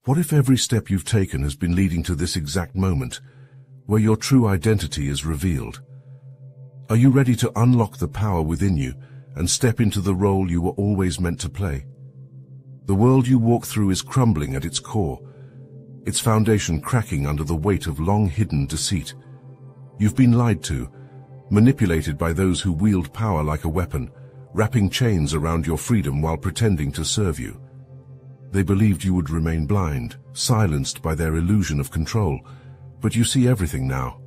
What if every step you've taken has been leading to this exact moment, where your true identity is revealed? Are you ready to unlock the power within you and step into the role you were always meant to play? The world you walk through is crumbling at its core, its foundation cracking under the weight of long-hidden deceit. You've been lied to, manipulated by those who wield power like a weapon, wrapping chains around your freedom while pretending to serve you. They believed you would remain blind, silenced by their illusion of control, but you see everything now.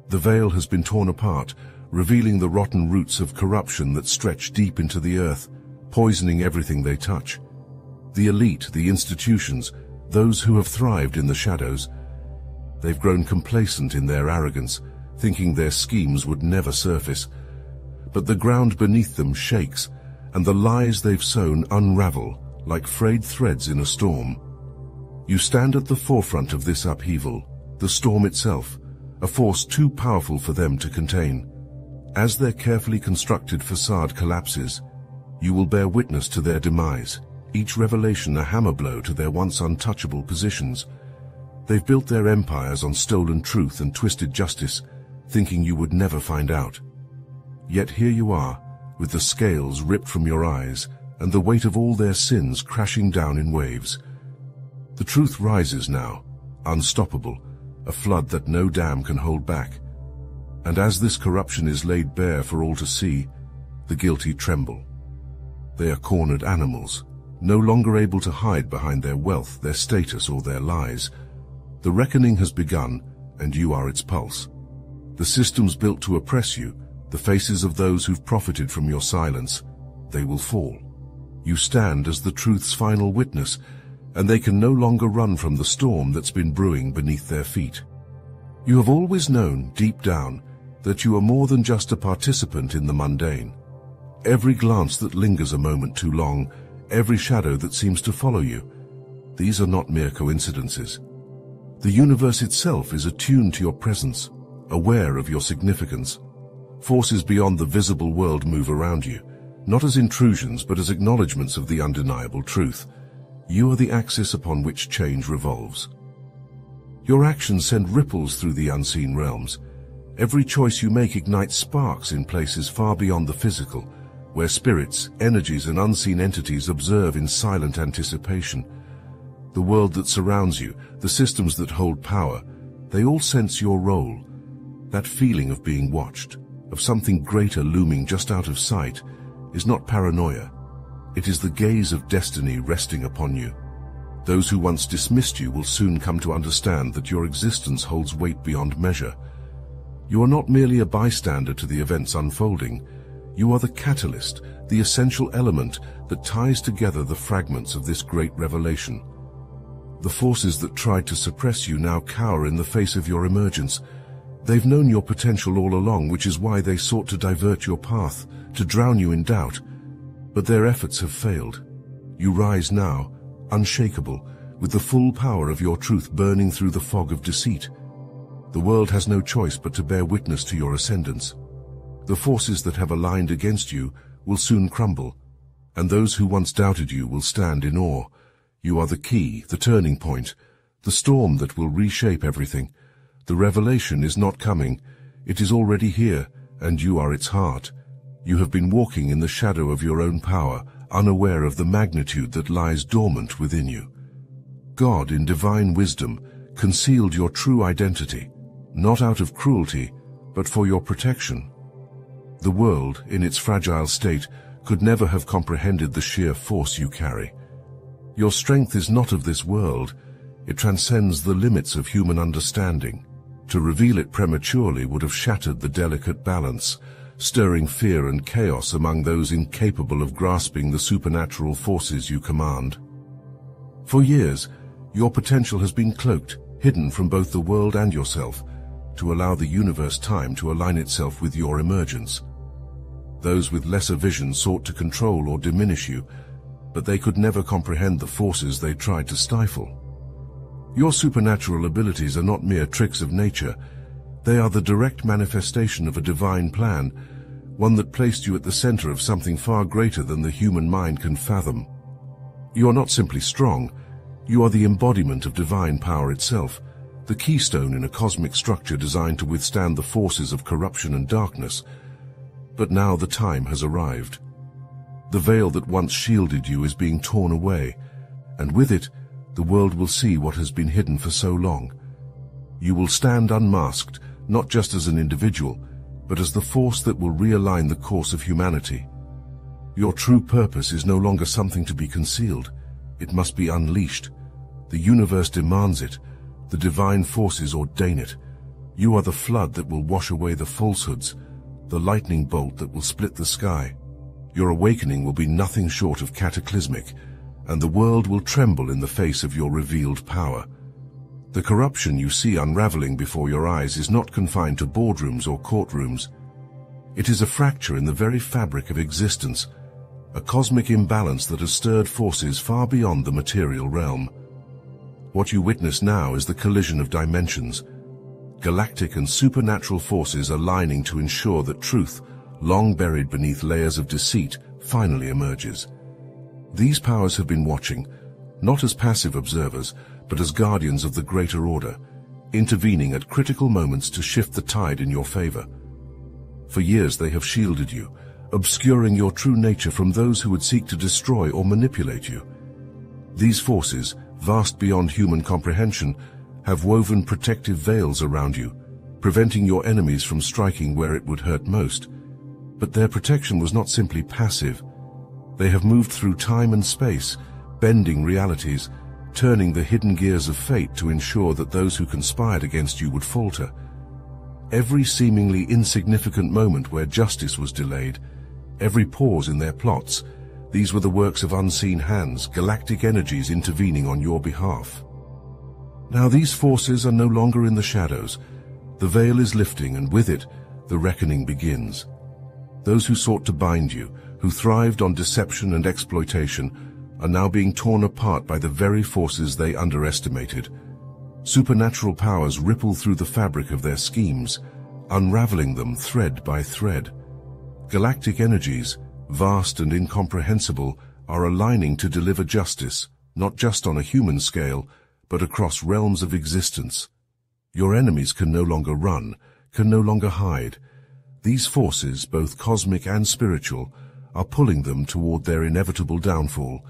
The veil has been torn apart, revealing the rotten roots of corruption that stretch deep into the earth, poisoning everything they touch. The elite, the institutions, those who have thrived in the shadows, they've grown complacent in their arrogance, thinking their schemes would never surface. But the ground beneath them shakes, and the lies they've sown unravel like frayed threads in a storm. You stand at the forefront of this upheaval, the storm itself, a force too powerful for them to contain. As their carefully constructed facade collapses, you will bear witness to their demise, each revelation a hammer blow to their once untouchable positions. They've built their empires on stolen truth and twisted justice, thinking you would never find out. Yet here you are, with the scales ripped from your eyes and the weight of all their sins crashing down in waves. The truth rises now, unstoppable, a flood that no dam can hold back. And as this corruption is laid bare for all to see, the guilty tremble. They are cornered animals, no longer able to hide behind their wealth, their status, or their lies. The reckoning has begun, and you are its pulse. The systems built to oppress you, the faces of those who've profited from your silence, they will fall. You stand as the truth's final witness, and they can no longer run from the storm that's been brewing beneath their feet. You have always known, deep down, that you are more than just a participant in the mundane. Every glance that lingers a moment too long, every shadow that seems to follow you, these are not mere coincidences. The universe itself is attuned to your presence, aware of your significance. Forces beyond the visible world move around you, not as intrusions but as acknowledgements of the undeniable truth. You are the axis upon which change revolves. Your actions send ripples through the unseen realms. Every choice you make ignites sparks in places far beyond the physical, where spirits, energies, and unseen entities observe in silent anticipation. The world that surrounds you, the systems that hold power, they all sense your role. That feeling of being watched, of something greater looming just out of sight, is not paranoia. It is the gaze of destiny resting upon you. Those who once dismissed you will soon come to understand that your existence holds weight beyond measure. You are not merely a bystander to the events unfolding. You are the catalyst, the essential element that ties together the fragments of this great revelation. The forces that tried to suppress you now cower in the face of your emergence. They've known your potential all along, which is why they sought to divert your path, to drown you in doubt. But their efforts have failed. You rise now, unshakable, with the full power of your truth burning through the fog of deceit. The world has no choice but to bear witness to your ascendance. The forces that have aligned against you will soon crumble, and those who once doubted you will stand in awe. You are the key, the turning point, the storm that will reshape everything. The revelation is not coming, it is already here, and you are its heart. You have been walking in the shadow of your own power, unaware of the magnitude that lies dormant within you. God, in divine wisdom, concealed your true identity, not out of cruelty, but for your protection. The world, in its fragile state, could never have comprehended the sheer force you carry. Your strength is not of this world. It transcends the limits of human understanding. To reveal it prematurely would have shattered the delicate balance, stirring fear and chaos among those incapable of grasping the supernatural forces you command. For years, your potential has been cloaked, hidden from both the world and yourself, to allow the universe time to align itself with your emergence. Those with lesser vision sought to control or diminish you, but they could never comprehend the forces they tried to stifle. Your supernatural abilities are not mere tricks of nature. They are the direct manifestation of a divine plan, one that placed you at the center of something far greater than the human mind can fathom. You are not simply strong, You are the embodiment of divine power itself, the keystone in a cosmic structure designed to withstand the forces of corruption and darkness. But now the time has arrived. The veil that once shielded you is being torn away, and with it, the world will see what has been hidden for so long. You will stand unmasked, not just as an individual, but as the force that will realign the course of humanity. Your true purpose is no longer something to be concealed. It must be unleashed. The universe demands it. The divine forces ordain it. You are the flood that will wash away the falsehoods, the lightning bolt that will split the sky. Your awakening will be nothing short of cataclysmic, and the world will tremble in the face of your revealed power. The corruption you see unraveling before your eyes is not confined to boardrooms or courtrooms. It is a fracture in the very fabric of existence, a cosmic imbalance that has stirred forces far beyond the material realm. What you witness now is the collision of dimensions, galactic and supernatural forces aligning to ensure that truth, long buried beneath layers of deceit, finally emerges. These powers have been watching, not as passive observers, but as guardians of the greater order, intervening at critical moments to shift the tide in your favor. For years they have shielded you, obscuring your true nature from those who would seek to destroy or manipulate you. These forces, vast beyond human comprehension, have woven protective veils around you, preventing your enemies from striking where it would hurt most. But their protection was not simply passive. They have moved through time and space, bending realities, turning the hidden gears of fate to ensure that those who conspired against you would falter. Every seemingly insignificant moment where justice was delayed, every pause in their plots, these were the works of unseen hands, galactic energies intervening on your behalf. Now these forces are no longer in the shadows. The veil is lifting, and with it, the reckoning begins. Those who sought to bind you, who thrived on deception and exploitation, are now being torn apart by the very forces they underestimated. Supernatural powers ripple through the fabric of their schemes, unraveling them thread by thread. Galactic energies, vast and incomprehensible, are aligning to deliver justice, not just on a human scale, but across realms of existence. Your enemies can no longer run, can no longer hide. These forces, both cosmic and spiritual, are pulling them toward their inevitable downfall.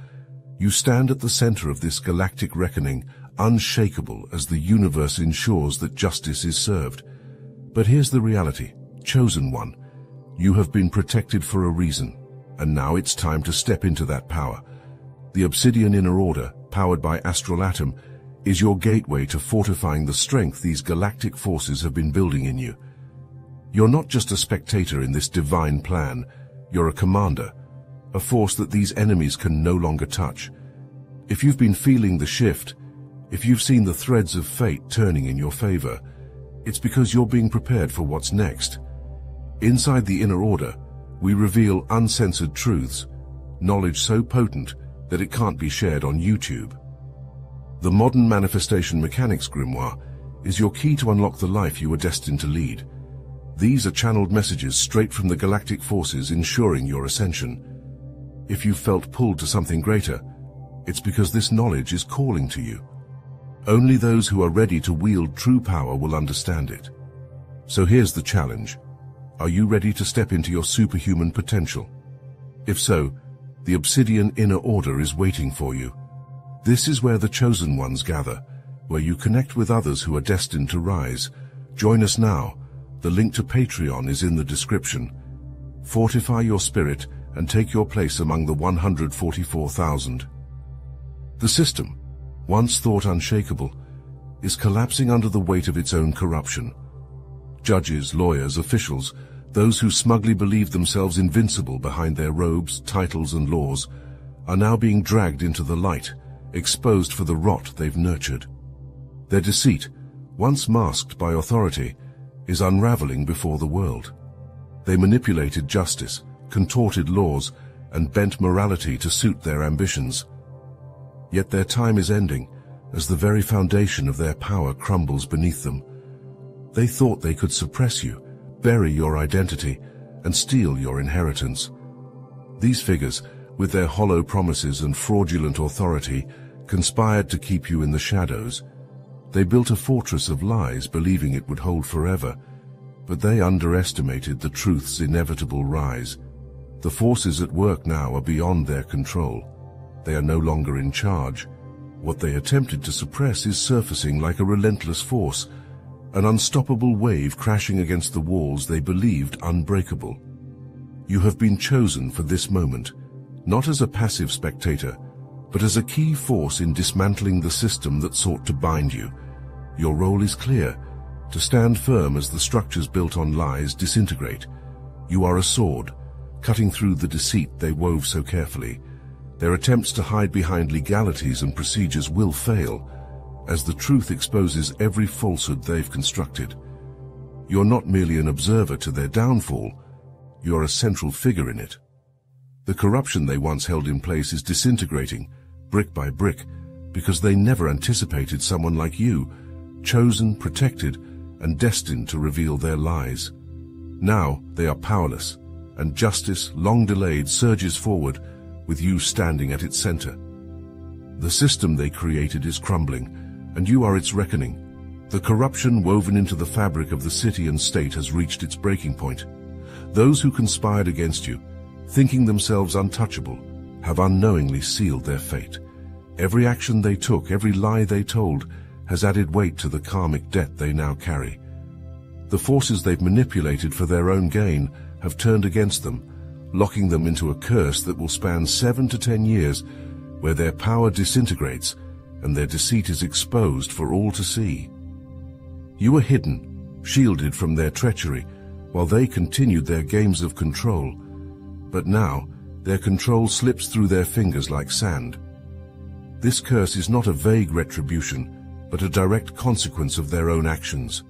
You stand at the center of this galactic reckoning, unshakable as the universe ensures that justice is served. But here's the reality, chosen one. You have been protected for a reason, and now it's time to step into that power. The Obsidian Inner Order, powered by Astral Atom, is your gateway to fortifying the strength these galactic forces have been building in you. You're not just a spectator in this divine plan, you're a commander, a force that these enemies can no longer touch. If you've been feeling the shift, if you've seen the threads of fate turning in your favor, it's because you're being prepared for what's next. Inside the Inner Order, we reveal uncensored truths, knowledge so potent that it can't be shared on YouTube. The Modern Manifestation Mechanics Grimoire is your key to unlock the life you are destined to lead. These are channeled messages straight from the galactic forces ensuring your ascension. If you've felt pulled to something greater, it's because this knowledge is calling to you. Only those who are ready to wield true power will understand it. So here's the challenge. Are you ready to step into your superhuman potential? If so, the Obsidian Inner Order is waiting for you. This is where the chosen ones gather, where you connect with others who are destined to rise. Join us now. The link to Patreon is in the description. Fortify your spirit and take your place among the 144,000. The system, once thought unshakable, is collapsing under the weight of its own corruption. Judges, lawyers, officials, those who smugly believe themselves invincible behind their robes, titles and laws, are now being dragged into the light, exposed for the rot they've nurtured. Their deceit, once masked by authority, is unraveling before the world. They manipulated justice, contorted laws, and bent morality to suit their ambitions. Yet their time is ending, as the very foundation of their power crumbles beneath them. They thought they could suppress you, bury your identity, and steal your inheritance. These figures, with their hollow promises and fraudulent authority, conspired to keep you in the shadows. They built a fortress of lies, believing it would hold forever, but they underestimated the truth's inevitable rise. The forces at work now are beyond their control. They are no longer in charge. What they attempted to suppress is surfacing like a relentless force, an unstoppable wave crashing against the walls they believed unbreakable. You have been chosen for this moment, not as a passive spectator, but as a key force in dismantling the system that sought to bind you. Your role is clear: to stand firm as the structures built on lies disintegrate. You are a sword, cutting through the deceit they wove so carefully. Their attempts to hide behind legalities and procedures will fail, as the truth exposes every falsehood they've constructed. You're not merely an observer to their downfall, you're a central figure in it. The corruption they once held in place is disintegrating, brick by brick, because they never anticipated someone like you, chosen, protected, and destined to reveal their lies. Now they are powerless, and justice, long delayed, surges forward, with you standing at its center. The system they created is crumbling, and you are its reckoning. The corruption woven into the fabric of the city and state has reached its breaking point. Those who conspired against you, thinking themselves untouchable, have unknowingly sealed their fate. Every action they took, every lie they told, has added weight to the karmic debt they now carry. The forces they've manipulated for their own gain have turned against them, locking them into a curse that will span 7 to 10 years, where their power disintegrates and their deceit is exposed for all to see. You were hidden, shielded from their treachery, while they continued their games of control. But now, their control slips through their fingers like sand. This curse is not a vague retribution, but a direct consequence of their own actions.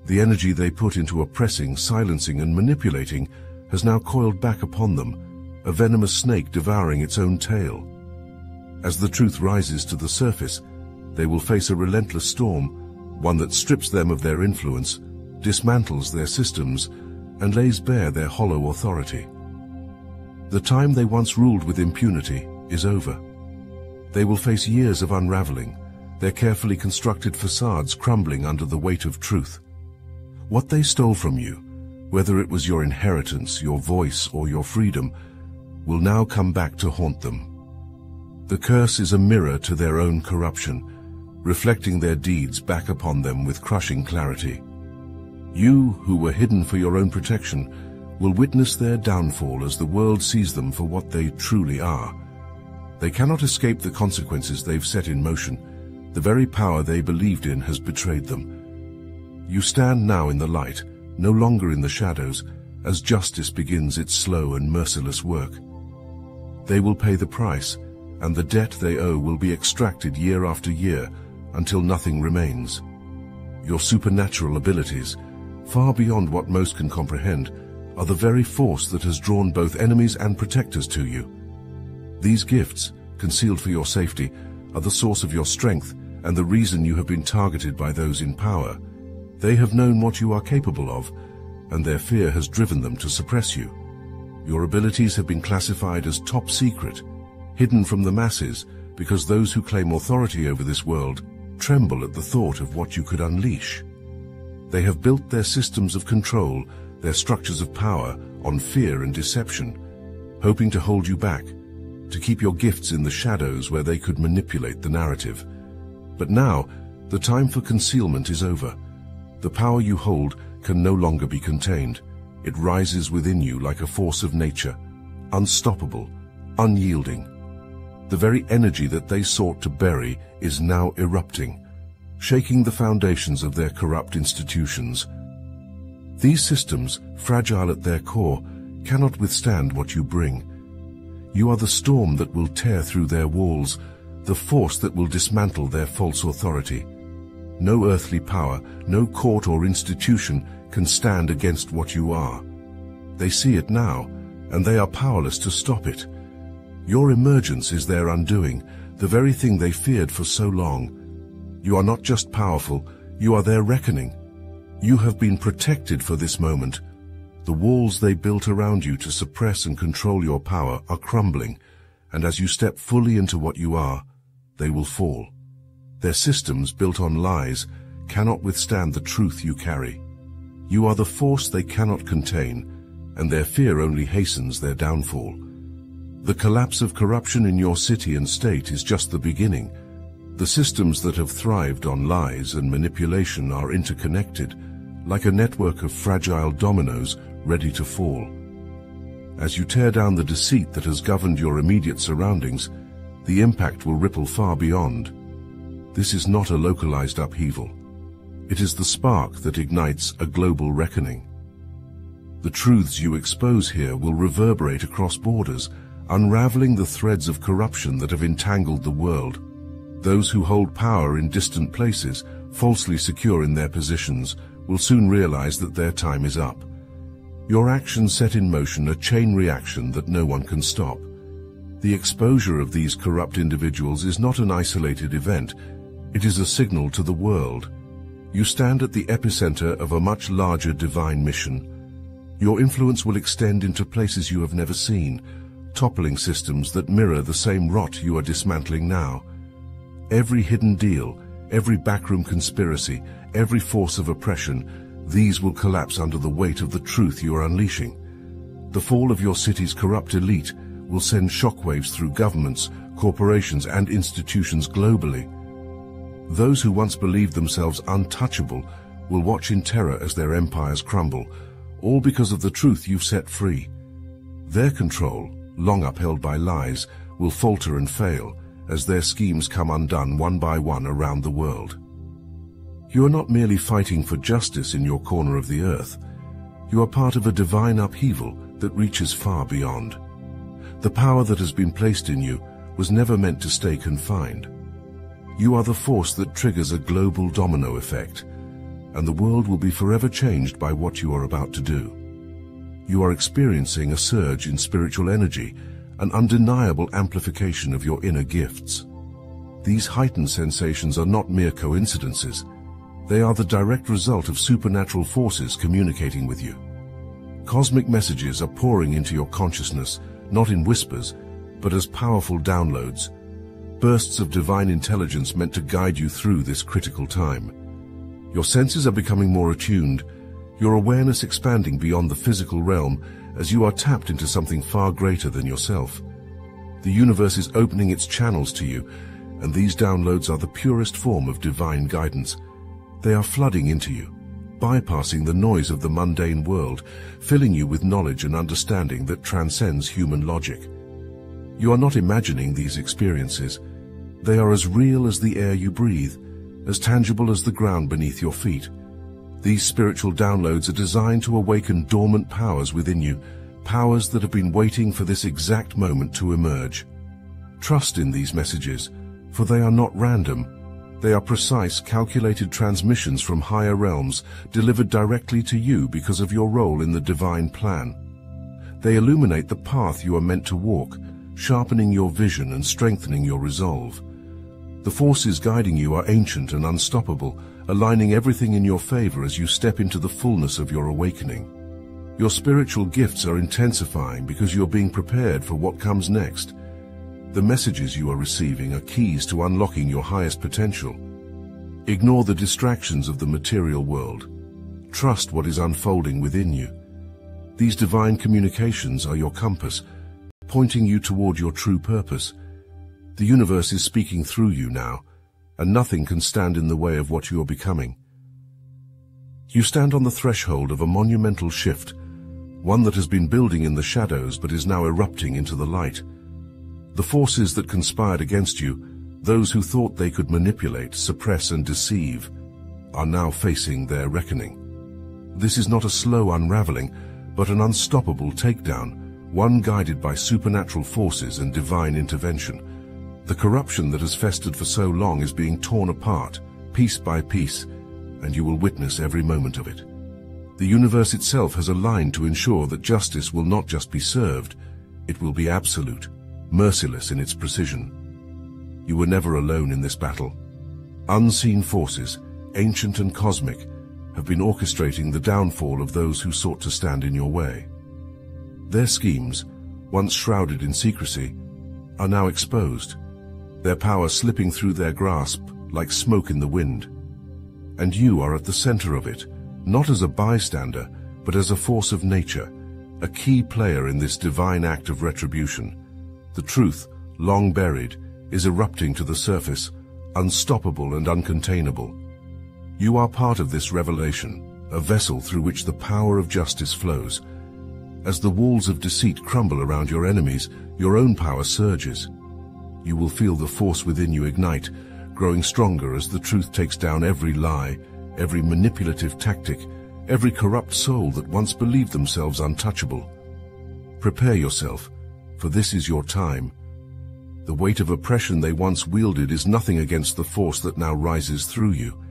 The energy they put into oppressing, silencing, and manipulating has now coiled back upon them, a venomous snake devouring its own tail. As the truth rises to the surface, they will face a relentless storm, one that strips them of their influence, dismantles their systems, and lays bare their hollow authority. The time they once ruled with impunity is over. They will face years of unraveling, their carefully constructed facades crumbling under the weight of truth. What they stole from you, whether it was your inheritance, your voice, or your freedom, will now come back to haunt them. The curse is a mirror to their own corruption, reflecting their deeds back upon them with crushing clarity. You, who were hidden for your own protection, will witness their downfall as the world sees them for what they truly are. They cannot escape the consequences they've set in motion. The very power they believed in has betrayed them. You stand now in the light, no longer in the shadows, as justice begins its slow and merciless work. They will pay the price, and the debt they owe will be extracted year after year until nothing remains. Your supernatural abilities, far beyond what most can comprehend, are the very force that has drawn both enemies and protectors to you. These gifts, concealed for your safety, are the source of your strength and the reason you have been targeted by those in power. They have known what you are capable of, and their fear has driven them to suppress you. Your abilities have been classified as top secret, hidden from the masses, because those who claim authority over this world tremble at the thought of what you could unleash. They have built their systems of control, their structures of power, on fear and deception, hoping to hold you back, to keep your gifts in the shadows where they could manipulate the narrative. But now, the time for concealment is over. The power you hold can no longer be contained. It rises within you like a force of nature, unstoppable, unyielding. The very energy that they sought to bury is now erupting, shaking the foundations of their corrupt institutions. These systems, fragile at their core, cannot withstand what you bring. You are the storm that will tear through their walls, the force that will dismantle their false authority. No earthly power, no court or institution can stand against what you are. They see it now, and they are powerless to stop it. Your emergence is their undoing, the very thing they feared for so long. You are not just powerful, you are their reckoning. You have been protected for this moment. The walls they built around you to suppress and control your power are crumbling, and as you step fully into what you are, they will fall. Their systems, built on lies, cannot withstand the truth you carry. You are the force they cannot contain, and their fear only hastens their downfall. The collapse of corruption in your city and state is just the beginning. The systems that have thrived on lies and manipulation are interconnected, like a network of fragile dominoes ready to fall. As you tear down the deceit that has governed your immediate surroundings, the impact will ripple far beyond. This is not a localized upheaval. It is the spark that ignites a global reckoning. The truths you expose here will reverberate across borders, unraveling the threads of corruption that have entangled the world. Those who hold power in distant places, falsely secure in their positions, will soon realize that their time is up. Your actions set in motion a chain reaction that no one can stop. The exposure of these corrupt individuals is not an isolated event. It is a signal to the world. You stand at the epicenter of a much larger divine mission. Your influence will extend into places you have never seen, toppling systems that mirror the same rot you are dismantling now. Every hidden deal, every backroom conspiracy, every force of oppression, these will collapse under the weight of the truth you are unleashing. The fall of your city's corrupt elite will send shockwaves through governments, corporations, and institutions globally. Those who once believed themselves untouchable will watch in terror as their empires crumble, all because of the truth you've set free. Their control, long upheld by lies, will falter and fail as their schemes come undone one by one around the world. You are not merely fighting for justice in your corner of the earth. You are part of a divine upheaval that reaches far beyond. The power that has been placed in you was never meant to stay confined. You are the force that triggers a global domino effect, and the world will be forever changed by what you are about to do. You are experiencing a surge in spiritual energy, an undeniable amplification of your inner gifts. These heightened sensations are not mere coincidences. They are the direct result of supernatural forces communicating with you. Cosmic messages are pouring into your consciousness, not in whispers, but as powerful downloads, bursts of divine intelligence meant to guide you through this critical time. Your senses are becoming more attuned, your awareness expanding beyond the physical realm as you are tapped into something far greater than yourself. The universe is opening its channels to you, and these downloads are the purest form of divine guidance. They are flooding into you, bypassing the noise of the mundane world, filling you with knowledge and understanding that transcends human logic. You are not imagining these experiences. They are as real as the air you breathe, as tangible as the ground beneath your feet. These spiritual downloads are designed to awaken dormant powers within you, powers that have been waiting for this exact moment to emerge. Trust in these messages, for they are not random. They are precise, calculated transmissions from higher realms, delivered directly to you because of your role in the divine plan. They illuminate the path you are meant to walk, sharpening your vision and strengthening your resolve. The forces guiding you are ancient and unstoppable, aligning everything in your favor as you step into the fullness of your awakening. Your spiritual gifts are intensifying because you're being prepared for what comes next. The messages you are receiving are keys to unlocking your highest potential. Ignore the distractions of the material world. Trust what is unfolding within you. These divine communications are your compass, pointing you toward your true purpose. The universe is speaking through you now, and nothing can stand in the way of what you are becoming. You stand on the threshold of a monumental shift, one that has been building in the shadows but is now erupting into the light. The forces that conspired against you, those who thought they could manipulate, suppress, and deceive, are now facing their reckoning. This is not a slow unraveling, but an unstoppable takedown, one guided by supernatural forces and divine intervention. The corruption that has festered for so long is being torn apart, piece by piece, and you will witness every moment of it. The universe itself has aligned to ensure that justice will not just be served, it will be absolute, merciless in its precision. You were never alone in this battle. Unseen forces, ancient and cosmic, have been orchestrating the downfall of those who sought to stand in your way. Their schemes, once shrouded in secrecy, are now exposed. their power slipping through their grasp like smoke in the wind. And you are at the center of it, not as a bystander, but as a force of nature, a key player in this divine act of retribution. The truth, long buried, is erupting to the surface, unstoppable and uncontainable. You are part of this revelation, a vessel through which the power of justice flows. As the walls of deceit crumble around your enemies, your own power surges. You will feel the force within you ignite, growing stronger as the truth takes down every lie, every manipulative tactic, every corrupt soul that once believed themselves untouchable. Prepare yourself, for this is your time. The weight of oppression they once wielded is nothing against the force that now rises through you.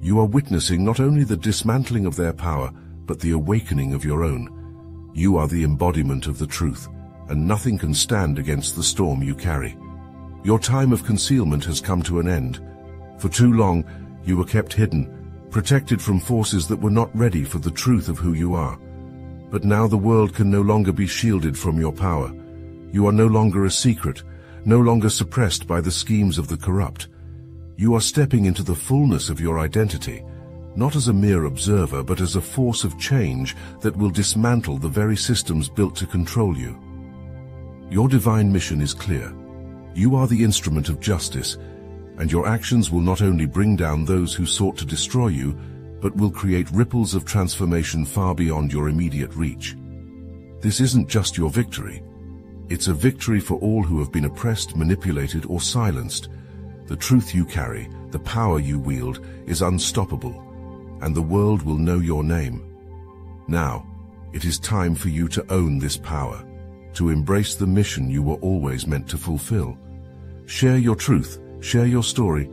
You are witnessing not only the dismantling of their power, but the awakening of your own. You are the embodiment of the truth, and nothing can stand against the storm you carry. Your time of concealment has come to an end. For too long, you were kept hidden, protected from forces that were not ready for the truth of who you are. But now the world can no longer be shielded from your power. You are no longer a secret, no longer suppressed by the schemes of the corrupt. You are stepping into the fullness of your identity, not as a mere observer, but as a force of change that will dismantle the very systems built to control you. Your divine mission is clear. You are the instrument of justice, and your actions will not only bring down those who sought to destroy you, but will create ripples of transformation far beyond your immediate reach. This isn't just your victory. It's a victory for all who have been oppressed, manipulated, or silenced. The truth you carry, the power you wield, is unstoppable, and the world will know your name. Now, it is time for you to own this power, to embrace the mission you were always meant to fulfill. Share your truth, share your story,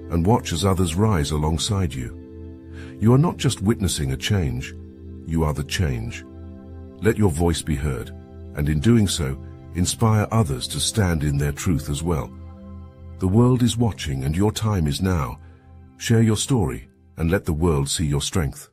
and watch as others rise alongside you. You are not just witnessing a change, you are the change. Let your voice be heard, and in doing so, inspire others to stand in their truth as well. The world is watching, and your time is now. Share your story, and let the world see your strength.